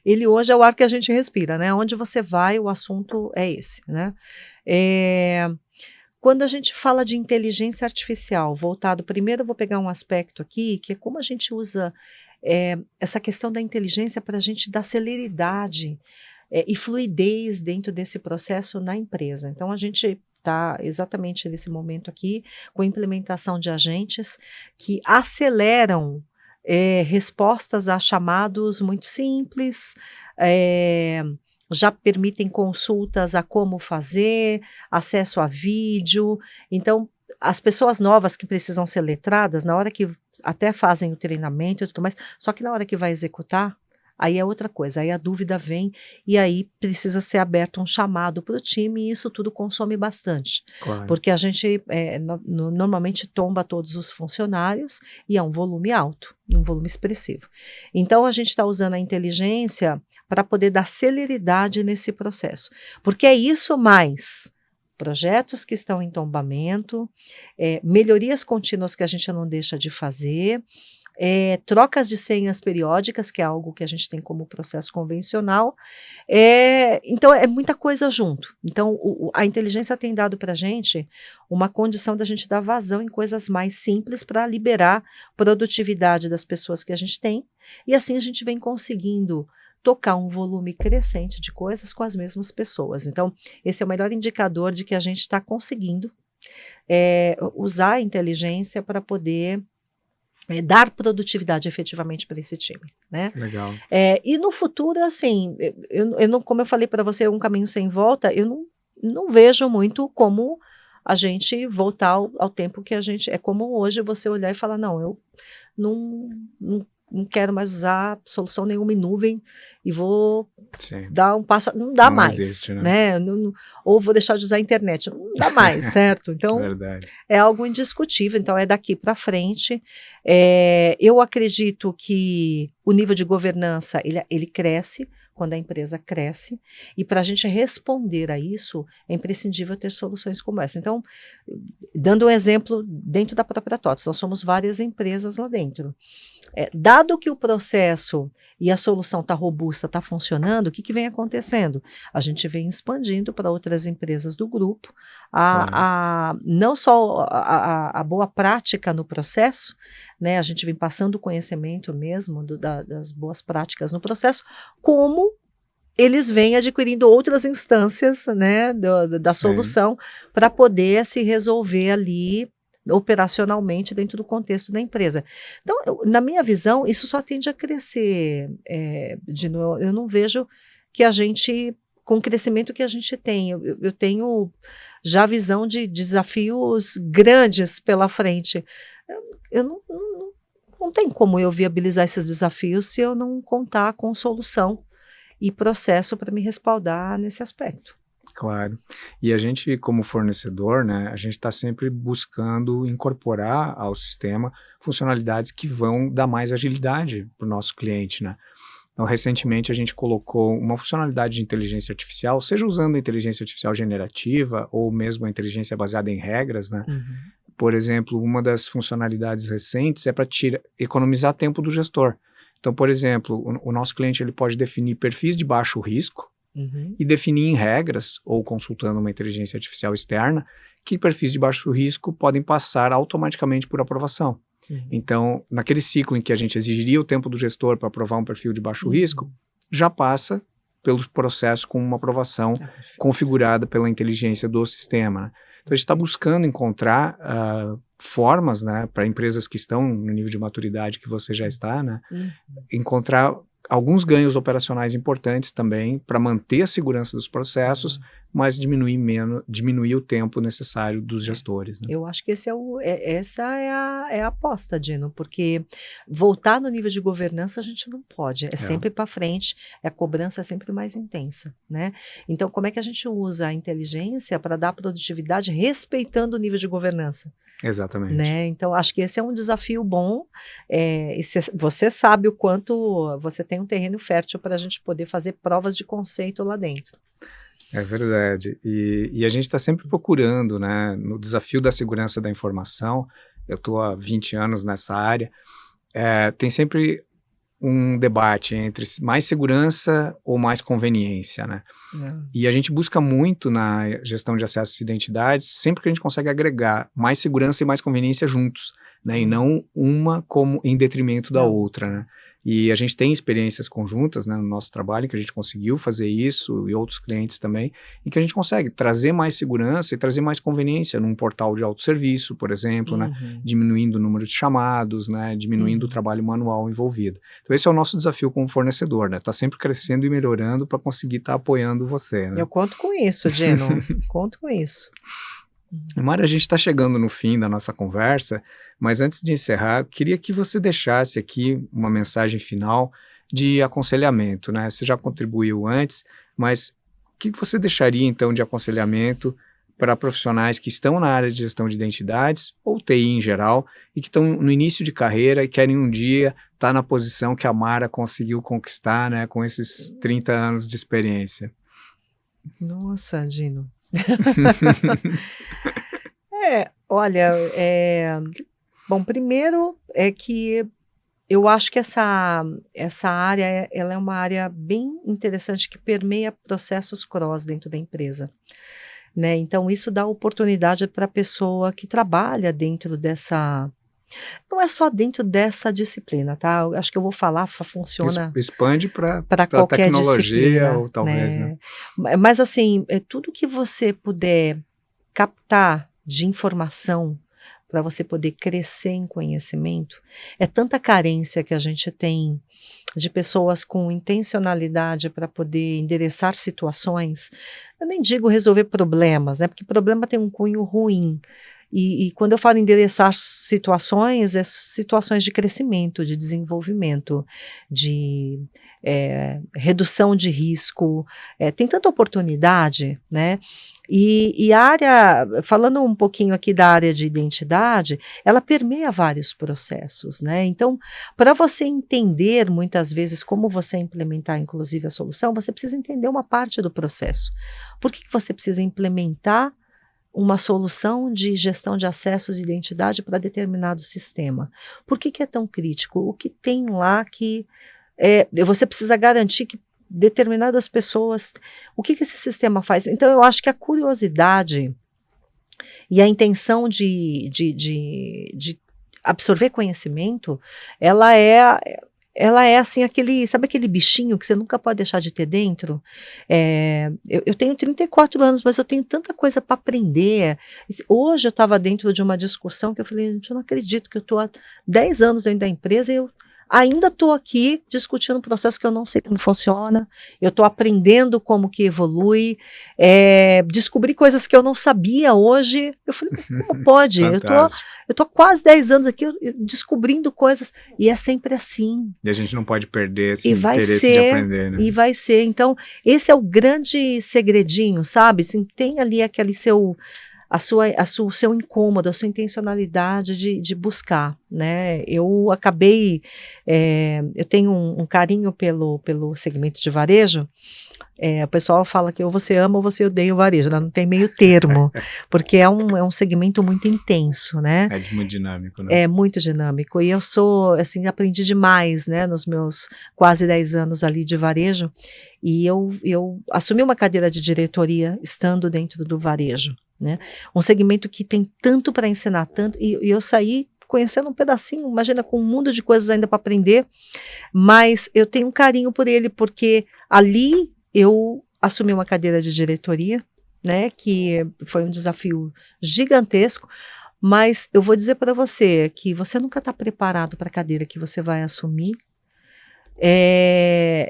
ele hoje é o ar que a gente respira, né? Onde você vai, o assunto é esse, né? Quando a gente fala de inteligência artificial, voltado, primeiro eu vou pegar um aspecto aqui, que é como a gente usa essa questão da inteligência para a gente dar celeridade e fluidez dentro desse processo na empresa. Então, a gente está exatamente nesse momento aqui com a implementação de agentes que aceleram respostas a chamados muito simples, já permitem consultas a como fazer, acesso a vídeo. Então, as pessoas novas que precisam ser letradas, na hora que até fazem o treinamento e tudo mais, só que na hora que vai executar, aí é outra coisa, aí a dúvida vem e aí precisa ser aberto um chamado para o time e isso tudo consome bastante. Claro. Porque a gente normalmente tomba todos os funcionários e é um volume alto, um volume expressivo. Então a gente está usando a inteligência para poder dar celeridade nesse processo. Porque é isso mais projetos que estão em tombamento, melhorias contínuas que a gente não deixa de fazer, trocas de senhas periódicas, que é algo que a gente tem como processo convencional. Então, é muita coisa junto. Então, a inteligência tem dado para a gente uma condição da gente dar vazão em coisas mais simples para liberar produtividade das pessoas que a gente tem, e assim a gente vem conseguindo tocar um volume crescente de coisas com as mesmas pessoas. Então, esse é o melhor indicador de que a gente está conseguindo usar a inteligência para poder dar produtividade efetivamente para esse time, né? Legal. E no futuro, assim, eu não, como eu falei para você, um caminho sem volta, eu não vejo muito como a gente voltar ao tempo que a gente... É como hoje você olhar e falar, não, eu não quero mais usar solução nenhuma em nuvem e vou dar um passo... Não dá mais, existe, né? Ou vou deixar de usar a internet. Não dá mais, certo? Então, Verdade. É algo indiscutível. Então, é daqui para frente. Eu acredito que o nível de governança, ele cresce quando a empresa cresce, e para a gente responder a isso, é imprescindível ter soluções como essa. Então, dando um exemplo dentro da própria TOTVS, nós somos várias empresas lá dentro. Dado que o processo e a solução está robusta, está funcionando, o que vem acontecendo? A gente vem expandindo para outras empresas do grupo, não só a boa prática no processo, né, a gente vem passando o conhecimento mesmo das boas práticas no processo, como eles vêm adquirindo outras instâncias, né, da solução para poder se resolver ali operacionalmente dentro do contexto da empresa. Então, na minha visão, isso só tende a crescer. Eu não vejo que a gente, com o crescimento que a gente tem, eu tenho já a visão de desafios grandes pela frente. Não tem como eu viabilizar esses desafios se eu não contar com solução e processo para me respaldar nesse aspecto. Claro. E a gente, como fornecedor, né, a gente está sempre buscando incorporar ao sistema funcionalidades que vão dar mais agilidade para o nosso cliente, né? Então, recentemente, a gente colocou uma funcionalidade de inteligência artificial, seja usando a inteligência artificial generativa ou mesmo a inteligência baseada em regras, né? Uhum. Por exemplo, uma das funcionalidades recentes é para economizar tempo do gestor. Então, por exemplo, o nosso cliente ele pode definir perfis de baixo risco, e definir em regras, ou consultando uma inteligência artificial externa, que perfis de baixo risco podem passar automaticamente por aprovação. Então, naquele ciclo em que a gente exigiria o tempo do gestor para aprovar um perfil de baixo risco, já passa pelo processo com uma aprovação configurada pela inteligência do sistema. Então, a gente está buscando encontrar formas, né, para empresas que estão no nível de maturidade que você já está, né, encontrar alguns ganhos operacionais importantes também para manter a segurança dos processos, mas diminuir o tempo necessário dos gestores. Né? Eu acho que essa é a aposta, Dino, porque voltar no nível de governança a gente não pode, é sempre para frente, a cobrança é sempre mais intensa, né? Então, como é que a gente usa a inteligência para dar produtividade respeitando o nível de governança? Exatamente. Né? Então, acho que esse é um desafio bom, e você sabe o quanto você tem um terreno fértil para a gente poder fazer provas de conceito lá dentro. É verdade. E a gente está sempre procurando, né, no desafio da segurança da informação. Eu estou há 20 anos nessa área. Tem sempre um debate entre mais segurança ou mais conveniência, né? E a gente busca muito na gestão de acessos e identidades, sempre que a gente consegue agregar mais segurança e mais conveniência juntos, né? E não uma como em detrimento da outra, né? E a gente tem experiências conjuntas, né, no nosso trabalho, que a gente conseguiu fazer isso, e outros clientes também, em que a gente consegue trazer mais segurança e trazer mais conveniência num portal de autosserviço, por exemplo, né, diminuindo o número de chamados, né, diminuindo o trabalho manual envolvido. Então esse é o nosso desafio como fornecedor, né, tá sempre crescendo e melhorando para conseguir estar apoiando você. Né? Eu conto com isso, Dino, conto com isso. Mara, a gente está chegando no fim da nossa conversa, mas antes de encerrar, eu queria que você deixasse aqui uma mensagem final de aconselhamento, né? Você já contribuiu antes, mas o que você deixaria então de aconselhamento para profissionais que estão na área de gestão de identidades, ou TI em geral, e que estão no início de carreira e querem um dia estar na posição que a Mara conseguiu conquistar, né, com esses 30 anos de experiência? Nossa, Dino. Olha, bom, primeiro é que eu acho que essa área, ela é uma área bem interessante que permeia processos cross dentro da empresa, né? Então isso dá oportunidade para a pessoa que trabalha dentro dessa, não é só dentro dessa disciplina, tá? Eu acho que eu vou falar, funciona expande para qualquer tecnologia, disciplina, ou talvez, né? Mas assim, tudo que você puder captar de informação para você poder crescer em conhecimento, é tanta carência que a gente tem de pessoas com intencionalidade para poder endereçar situações. Eu nem digo resolver problemas, né? Porque problema tem um cunho ruim. E quando eu falo endereçar situações, é situações de crescimento, de desenvolvimento, de redução de risco, tem tanta oportunidade, né? E a área, falando um pouquinho aqui da área de identidade, ela permeia vários processos, né? Então, para você entender muitas vezes como você implementar, inclusive, a solução, você precisa entender uma parte do processo. Por que você precisa implementar uma solução de gestão de acessos e identidade para determinado sistema? Por que é tão crítico? O que tem lá que você precisa garantir que determinadas pessoas, o que esse sistema faz? Então eu acho que a curiosidade e a intenção de absorver conhecimento, ela é assim, sabe aquele bichinho que você nunca pode deixar de ter dentro? Eu tenho 34 anos, mas eu tenho tanta coisa para aprender. Hoje eu estava dentro de uma discussão que eu falei, gente, eu não acredito que eu estou há 10 anos dentro da empresa e eu ainda estou aqui discutindo um processo que eu não sei como funciona, eu estou aprendendo como que evolui, descobri coisas que eu não sabia hoje. Eu falei, como pode? eu estou há quase 10 anos aqui descobrindo coisas, e é sempre assim. E a gente não pode perder esse interesse de aprender, né? E vai ser. Então, esse é o grande segredinho, sabe? Assim, tem ali aquele seu incômodo, a sua intencionalidade de buscar, né? Eu acabei, eu tenho um carinho pelo segmento de varejo. O pessoal fala que ou você ama ou você odeia o varejo, né? Não tem meio termo, porque é um segmento muito intenso, né? É muito dinâmico, né? É muito dinâmico, e eu assim, aprendi demais, né, nos meus quase 10 anos ali de varejo, e eu assumi uma cadeira de diretoria estando dentro do varejo, né? Um segmento que tem tanto para ensinar, tanto, e eu saí conhecendo um pedacinho, imagina, com um mundo de coisas ainda para aprender, mas eu tenho um carinho por ele, porque ali eu assumi uma cadeira de diretoria, né, que foi um desafio gigantesco, mas eu vou dizer para você que você nunca está preparado para a cadeira que você vai assumir.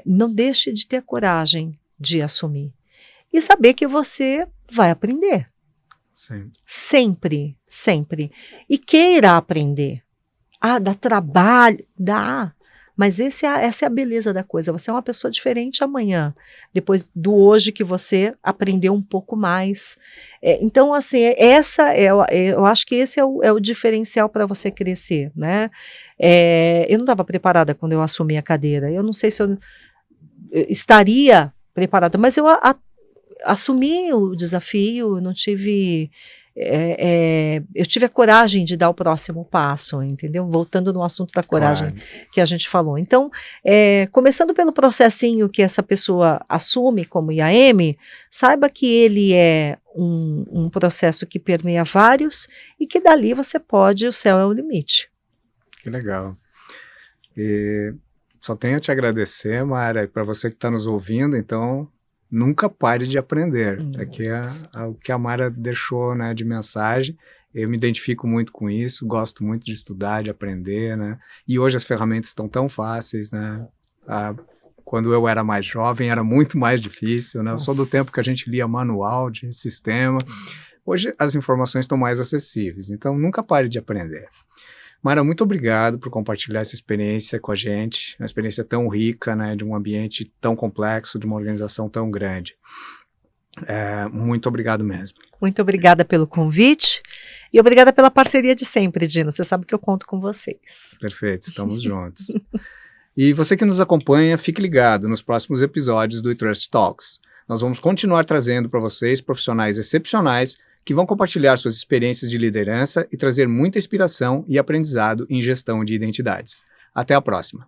Não deixe de ter coragem de assumir e saber que você vai aprender. Sim. Sempre, sempre. E queira aprender. Dá trabalho, dá. Mas essa é a beleza da coisa. Você é uma pessoa diferente amanhã, depois do hoje que você aprendeu um pouco mais. Então, assim, eu acho que esse é o diferencial para você crescer, né? Eu não estava preparada quando eu assumi a cadeira. Eu não sei se eu estaria preparada, mas eu assumi o desafio, não tive... eu tive a coragem de dar o próximo passo, entendeu? Voltando no assunto da coragem que a gente falou. Então, começando pelo processinho que essa pessoa assume como IAM, saiba que ele é um processo que permeia vários e que dali você pode, o céu é o limite. Que legal. E só tenho a te agradecer, Mara, para você que está nos ouvindo, então... Nunca pare de aprender. Aqui é o que a Mara deixou, né, de mensagem. Eu me identifico muito com isso, gosto muito de estudar, de aprender, né? E hoje as ferramentas estão tão fáceis, né? Quando eu era mais jovem era muito mais difícil, né? Eu sou do tempo que a gente lia manual de sistema. Hoje as informações estão mais acessíveis, então nunca pare de aprender. Mara, muito obrigado por compartilhar essa experiência com a gente, uma experiência tão rica, né, de um ambiente tão complexo, de uma organização tão grande. Muito obrigado mesmo. Muito obrigada pelo convite e obrigada pela parceria de sempre, Dina. Você sabe que eu conto com vocês. Perfeito, estamos juntos. E você que nos acompanha, fique ligado nos próximos episódios do eTrust Talks. Nós vamos continuar trazendo para vocês profissionais excepcionais que vão compartilhar suas experiências de liderança e trazer muita inspiração e aprendizado em gestão de identidades. Até a próxima!